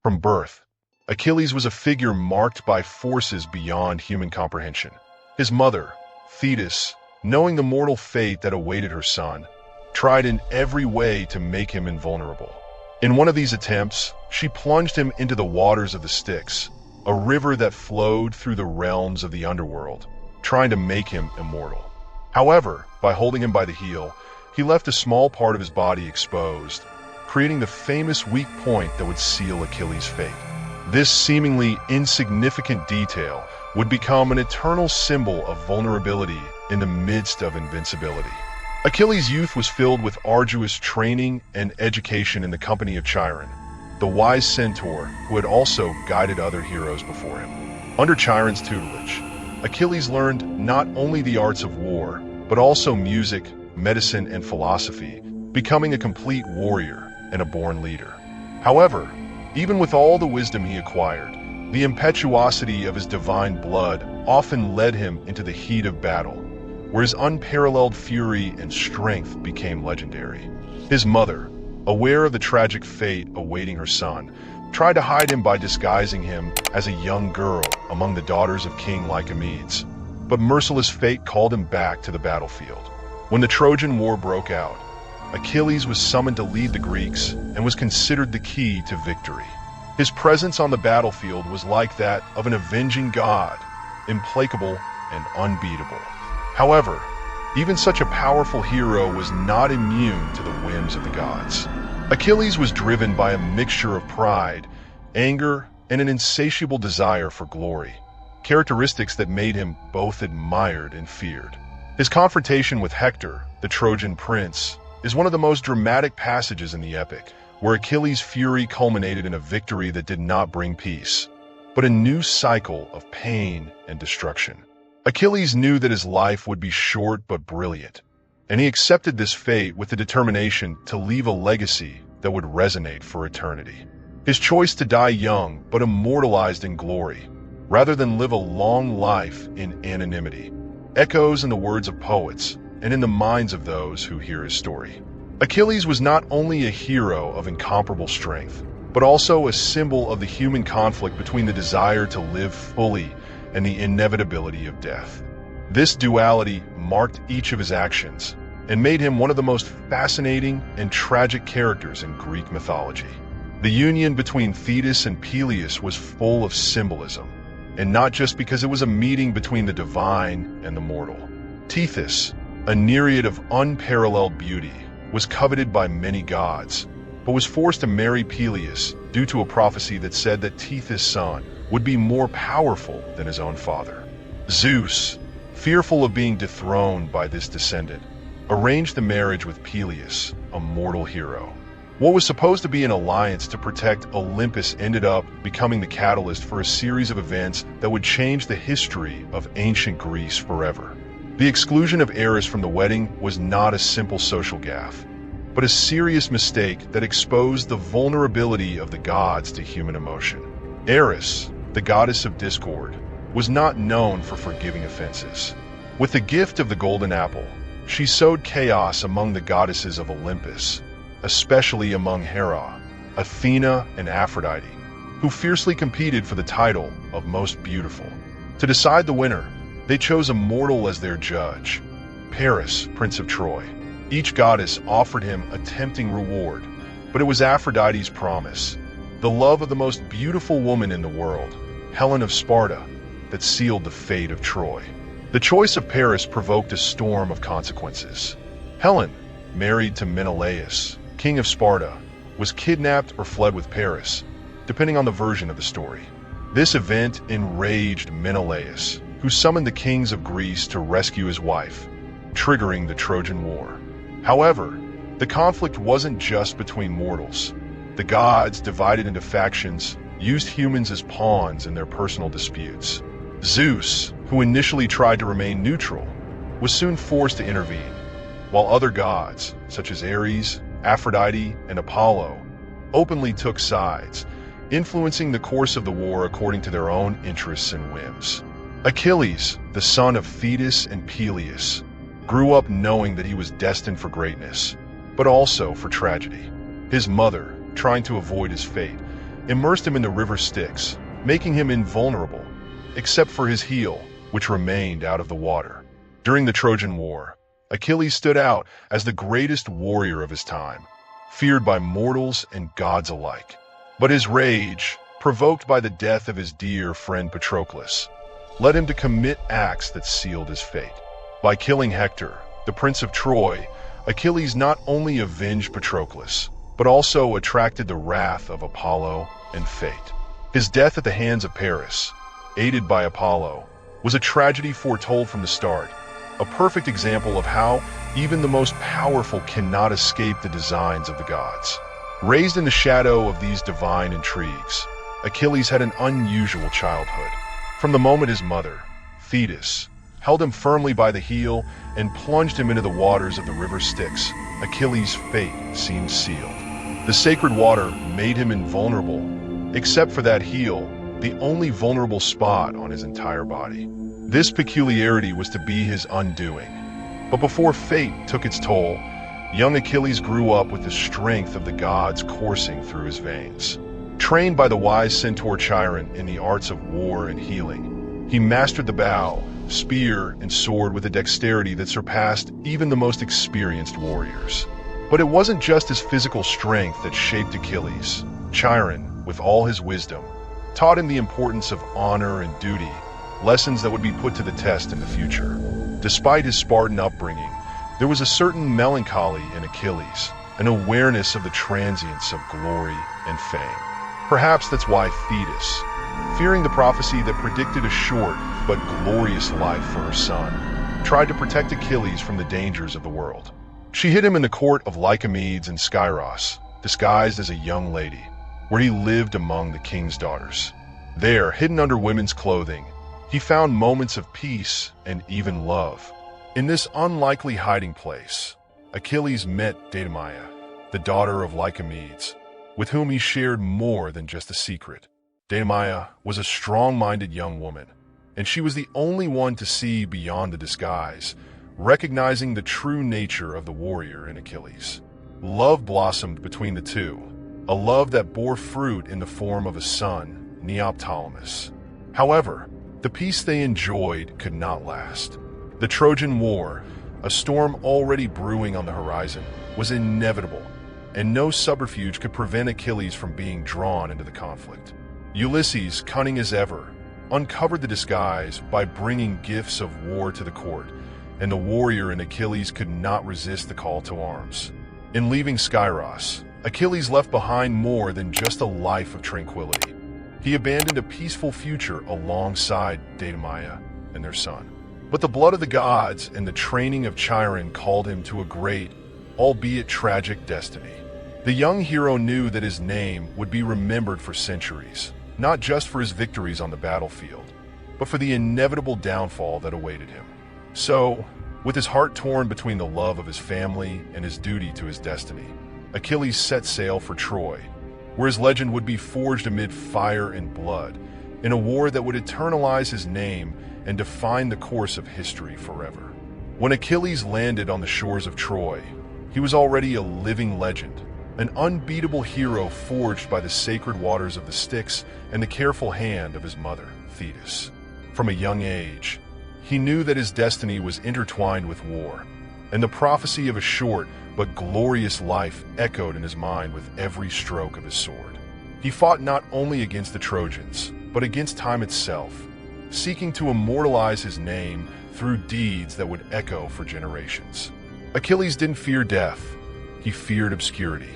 From birth, Achilles was a figure marked by forces beyond human comprehension. His mother, Thetis, knowing the mortal fate that awaited her son, tried in every way to make him invulnerable. In one of these attempts, she plunged him into the waters of the Styx, a river that flowed through the realms of the underworld, trying to make him immortal. However, by holding him by the heel, he left a small part of his body exposed, creating the famous weak point that would seal Achilles' fate. This seemingly insignificant detail would become an eternal symbol of vulnerability in the midst of invincibility. Achilles' youth was filled with arduous training and education in the company of Chiron, the wise centaur who had also guided other heroes before him. Under Chiron's tutelage, Achilles learned not only the arts of war, but also music, medicine, and philosophy, becoming a complete warrior and a born leader. However, even with all the wisdom he acquired, the impetuosity of his divine blood often led him into the heat of battle, where his unparalleled fury and strength became legendary. His mother, aware of the tragic fate awaiting her son, tried to hide him by disguising him as a young girl among the daughters of King Lycomedes. But merciless fate called him back to the battlefield. When the Trojan War broke out, Achilles was summoned to lead the Greeks and was considered the key to victory. His presence on the battlefield was like that of an avenging god, implacable and unbeatable. However, even such a powerful hero was not immune to the whims of the gods. Achilles was driven by a mixture of pride, anger, and an insatiable desire for glory, characteristics that made him both admired and feared. His confrontation with Hector, the Trojan prince, is one of the most dramatic passages in the epic, where Achilles' fury culminated in a victory that did not bring peace, but a new cycle of pain and destruction. Achilles knew that his life would be short but brilliant, and he accepted this fate with the determination to leave a legacy that would resonate for eternity. His choice to die young but immortalized in glory, rather than live a long life in anonymity, echoes in the words of poets and in the minds of those who hear his story. Achilles was not only a hero of incomparable strength, but also a symbol of the human conflict between the desire to live fully and the inevitability of death. This duality marked each of his actions and made him one of the most fascinating and tragic characters in Greek mythology. The union between Thetis and Peleus was full of symbolism, and not just because it was a meeting between the divine and the mortal. Thetis, a nereid of unparalleled beauty, was coveted by many gods, but was forced to marry Peleus due to a prophecy that said that Thetis' son would be more powerful than his own father. Zeus, fearful of being dethroned by this descendant, arranged the marriage with Peleus, a mortal hero. What was supposed to be an alliance to protect Olympus ended up becoming the catalyst for a series of events that would change the history of ancient Greece forever. The exclusion of Eris from the wedding was not a simple social gaffe, but a serious mistake that exposed the vulnerability of the gods to human emotion. Eris, the goddess of discord, was not known for forgiving offenses. With the gift of the golden apple, she sowed chaos among the goddesses of Olympus, especially among Hera, Athena, and Aphrodite, who fiercely competed for the title of most beautiful. To decide the winner, they chose a mortal as their judge, Paris, Prince of Troy. Each goddess offered him a tempting reward, but it was Aphrodite's promise, the love of the most beautiful woman in the world, Helen of Sparta, that sealed the fate of Troy. The choice of Paris provoked a storm of consequences. Helen, married to Menelaus, king of Sparta, was kidnapped or fled with Paris, depending on the version of the story. This event enraged Menelaus, who summoned the kings of Greece to rescue his wife, triggering the Trojan War. However, the conflict wasn't just between mortals. The gods, divided into factions, used humans as pawns in their personal disputes. Zeus, who initially tried to remain neutral, was soon forced to intervene, while other gods, such as Ares, Aphrodite, and Apollo, openly took sides, influencing the course of the war according to their own interests and whims. Achilles, the son of Thetis and Peleus, grew up knowing that he was destined for greatness, but also for tragedy. His mother, trying to avoid his fate, immersed him in the river Styx, making him invulnerable, except for his heel, which remained out of the water. During the Trojan War, Achilles stood out as the greatest warrior of his time, feared by mortals and gods alike. But his rage, provoked by the death of his dear friend Patroclus, led him to commit acts that sealed his fate. By killing Hector, the prince of Troy, Achilles not only avenged Patroclus, but also attracted the wrath of Apollo and fate. His death at the hands of Paris, aided by Apollo, was a tragedy foretold from the start, a perfect example of how even the most powerful cannot escape the designs of the gods. Raised in the shadow of these divine intrigues, Achilles had an unusual childhood. From the moment his mother, Thetis, held him firmly by the heel and plunged him into the waters of the river Styx, Achilles' fate seemed sealed. The sacred water made him invulnerable, except for that heel, the only vulnerable spot on his entire body. This peculiarity was to be his undoing. But before fate took its toll, young Achilles grew up with the strength of the gods coursing through his veins. Trained by the wise centaur Chiron in the arts of war and healing, he mastered the bow, spear, and sword with a dexterity that surpassed even the most experienced warriors. But it wasn't just his physical strength that shaped Achilles. Chiron, with all his wisdom, taught him the importance of honor and duty, lessons that would be put to the test in the future. Despite his Spartan upbringing, there was a certain melancholy in Achilles, an awareness of the transience of glory and fame. Perhaps that's why Thetis, fearing the prophecy that predicted a short but glorious life for her son, tried to protect Achilles from the dangers of the world. She hid him in the court of Lycomedes and Skyros, disguised as a young lady, where he lived among the king's daughters. There, hidden under women's clothing, he found moments of peace and even love. In this unlikely hiding place, Achilles met Deidamia, the daughter of Lycomedes, with whom he shared more than just a secret. Deidamia was a strong-minded young woman, and she was the only one to see beyond the disguise, recognizing the true nature of the warrior in Achilles. Love blossomed between the two, a love that bore fruit in the form of a son, Neoptolemus. However, the peace they enjoyed could not last. The Trojan War, a storm already brewing on the horizon, was inevitable, and no subterfuge could prevent Achilles from being drawn into the conflict. Ulysses, cunning as ever, uncovered the disguise by bringing gifts of war to the court, and the warrior in Achilles could not resist the call to arms. In leaving Skyros, Achilles left behind more than just a life of tranquility. He abandoned a peaceful future alongside Deidamia and their son. But the blood of the gods and the training of Chiron called him to a great, albeit tragic, destiny. The young hero knew that his name would be remembered for centuries, not just for his victories on the battlefield, but for the inevitable downfall that awaited him. So, with his heart torn between the love of his family and his duty to his destiny, Achilles set sail for Troy, where his legend would be forged amid fire and blood, in a war that would eternalize his name and define the course of history forever. When Achilles landed on the shores of Troy, he was already a living legend, an unbeatable hero forged by the sacred waters of the Styx and the careful hand of his mother, Thetis. From a young age, he knew that his destiny was intertwined with war, and the prophecy of a short but glorious life echoed in his mind with every stroke of his sword. He fought not only against the Trojans, but against time itself, seeking to immortalize his name through deeds that would echo for generations. Achilles didn't fear death, he feared obscurity.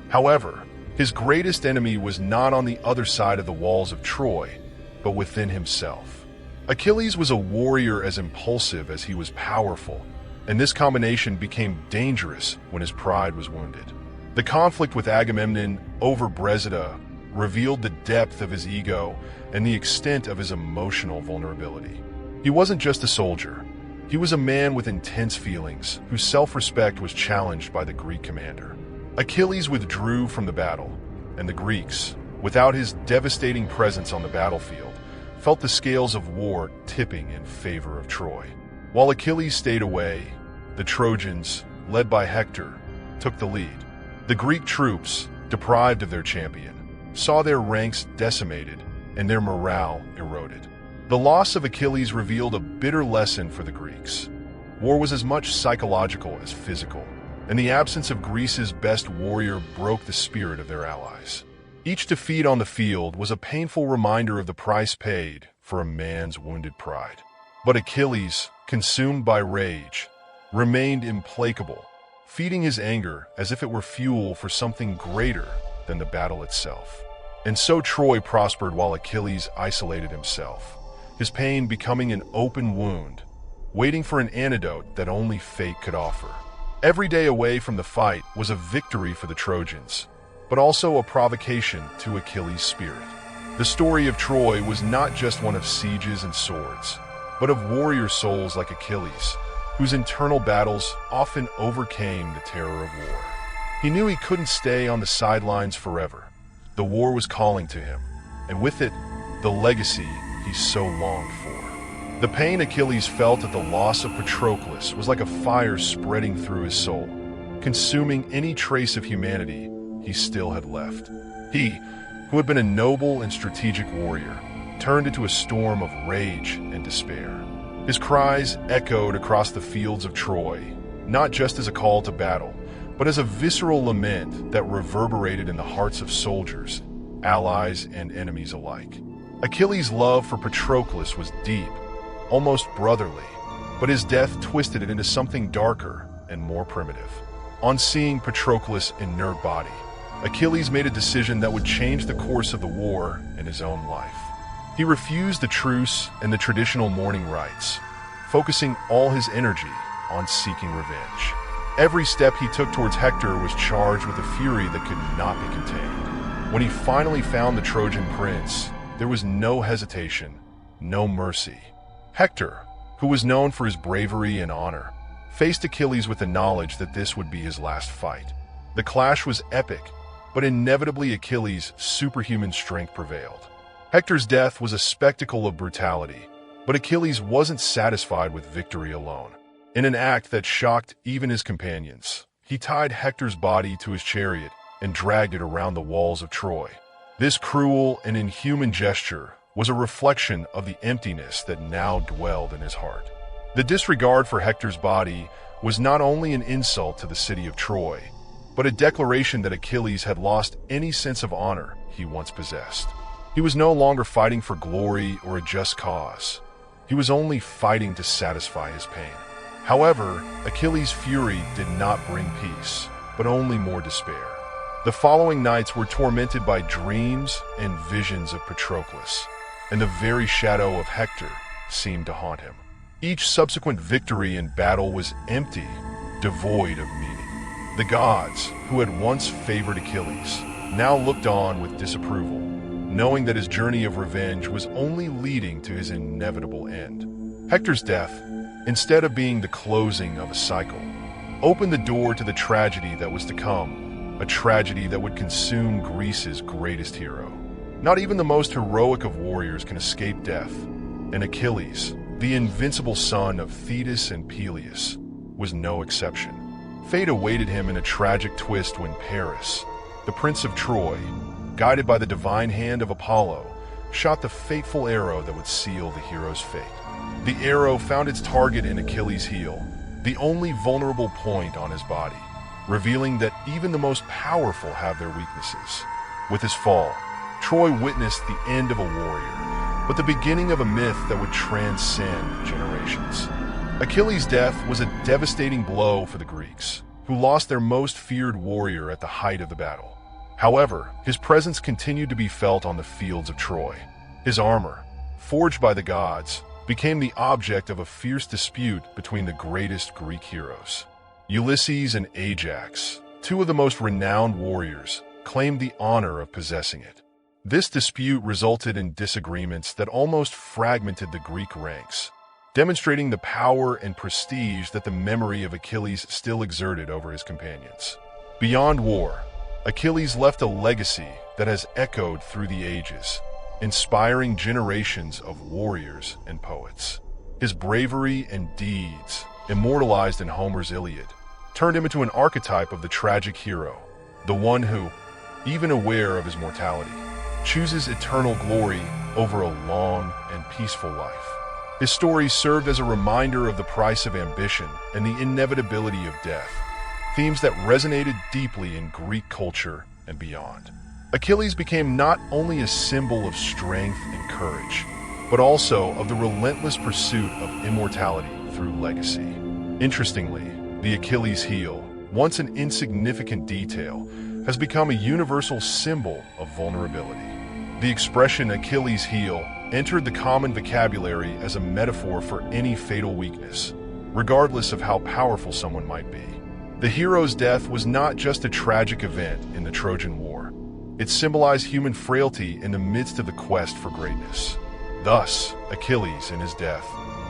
However, his greatest enemy was not on the other side of the walls of Troy, but within himself. Achilles was a warrior as impulsive as he was powerful, and this combination became dangerous when his pride was wounded. The conflict with Agamemnon over Bressida revealed the depth of his ego and the extent of his emotional vulnerability. He wasn't just a soldier. He was a man with intense feelings, whose self-respect was challenged by the Greek commander. Achilles withdrew from the battle, and the Greeks, without his devastating presence on the battlefield, felt the scales of war tipping in favor of Troy. While Achilles stayed away, the Trojans, led by Hector, took the lead. The Greek troops, deprived of their champion, saw their ranks decimated and their morale eroded. The loss of Achilles revealed a bitter lesson for the Greeks. War was as much psychological as physical, and the absence of Greece's best warrior broke the spirit of their allies. Each defeat on the field was a painful reminder of the price paid for a man's wounded pride. But Achilles, consumed by rage, remained implacable, feeding his anger as if it were fuel for something greater than the battle itself. And so Troy prospered while Achilles isolated himself, his pain becoming an open wound, waiting for an antidote that only fate could offer. Every day away from the fight was a victory for the Trojans, but also a provocation to Achilles' spirit. The story of Troy was not just one of sieges and swords, but of warrior souls like Achilles, whose internal battles often overcame the terror of war. He knew he couldn't stay on the sidelines forever. The war was calling to him, and with it, the legacy he so longed for. The pain Achilles felt at the loss of Patroclus was like a fire spreading through his soul, consuming any trace of humanity he still had left. He, who had been a noble and strategic warrior, turned into a storm of rage and despair. His cries echoed across the fields of Troy, not just as a call to battle, but as a visceral lament that reverberated in the hearts of soldiers, allies, and enemies alike. Achilles' love for Patroclus was deep, almost brotherly, but his death twisted it into something darker and more primitive. On seeing Patroclus' inert body, Achilles made a decision that would change the course of the war and his own life. He refused the truce and the traditional mourning rites, focusing all his energy on seeking revenge. Every step he took towards Hector was charged with a fury that could not be contained. When he finally found the Trojan prince, there was no hesitation, no mercy. Hector, who was known for his bravery and honor, faced Achilles with the knowledge that this would be his last fight. The clash was epic, but inevitably Achilles' superhuman strength prevailed. Hector's death was a spectacle of brutality, but Achilles wasn't satisfied with victory alone. In an act that shocked even his companions, he tied Hector's body to his chariot and dragged it around the walls of Troy. This cruel and inhuman gesture was a reflection of the emptiness that now dwelled in his heart. The disregard for Hector's body was not only an insult to the city of Troy, but a declaration that Achilles had lost any sense of honor he once possessed. He was no longer fighting for glory or a just cause. He was only fighting to satisfy his pain. However, Achilles' fury did not bring peace, but only more despair. The following nights were tormented by dreams and visions of Patroclus, and the very shadow of Hector seemed to haunt him. Each subsequent victory in battle was empty, devoid of meaning. The gods, who had once favored Achilles, now looked on with disapproval, knowing that his journey of revenge was only leading to his inevitable end. Hector's death, instead of being the closing of a cycle, opened the door to the tragedy that was to come, a tragedy that would consume Greece's greatest hero. Not even the most heroic of warriors can escape death, and Achilles, the invincible son of Thetis and Peleus, was no exception. Fate awaited him in a tragic twist when Paris, the prince of Troy, guided by the divine hand of Apollo, shot the fateful arrow that would seal the hero's fate. The arrow found its target in Achilles' heel, the only vulnerable point on his body, revealing that even the most powerful have their weaknesses. With his fall, Troy witnessed the end of a warrior, but the beginning of a myth that would transcend generations. Achilles' death was a devastating blow for the Greeks, who lost their most feared warrior at the height of the battle. However, his presence continued to be felt on the fields of Troy. His armor, forged by the gods, became the object of a fierce dispute between the greatest Greek heroes. Ulysses and Ajax, two of the most renowned warriors, claimed the honor of possessing it. This dispute resulted in disagreements that almost fragmented the Greek ranks, demonstrating the power and prestige that the memory of Achilles still exerted over his companions. Beyond war, Achilles left a legacy that has echoed through the ages, inspiring generations of warriors and poets. His bravery and deeds, immortalized in Homer's Iliad, turned him into an archetype of the tragic hero, the one who, even aware of his mortality, chooses eternal glory over a long and peaceful life. His story served as a reminder of the price of ambition and the inevitability of death, themes that resonated deeply in Greek culture and beyond. Achilles became not only a symbol of strength and courage, but also of the relentless pursuit of immortality through legacy. Interestingly, the Achilles heel, once an insignificant detail, has become a universal symbol of vulnerability. The expression Achilles heel entered the common vocabulary as a metaphor for any fatal weakness, regardless of how powerful someone might be. The hero's death was not just a tragic event in the Trojan War. It symbolized human frailty in the midst of the quest for greatness. Thus, Achilles, in his death,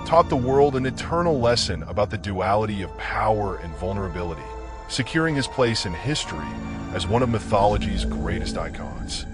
taught the world an eternal lesson about the duality of power and vulnerability, securing his place in history as one of mythology's greatest icons.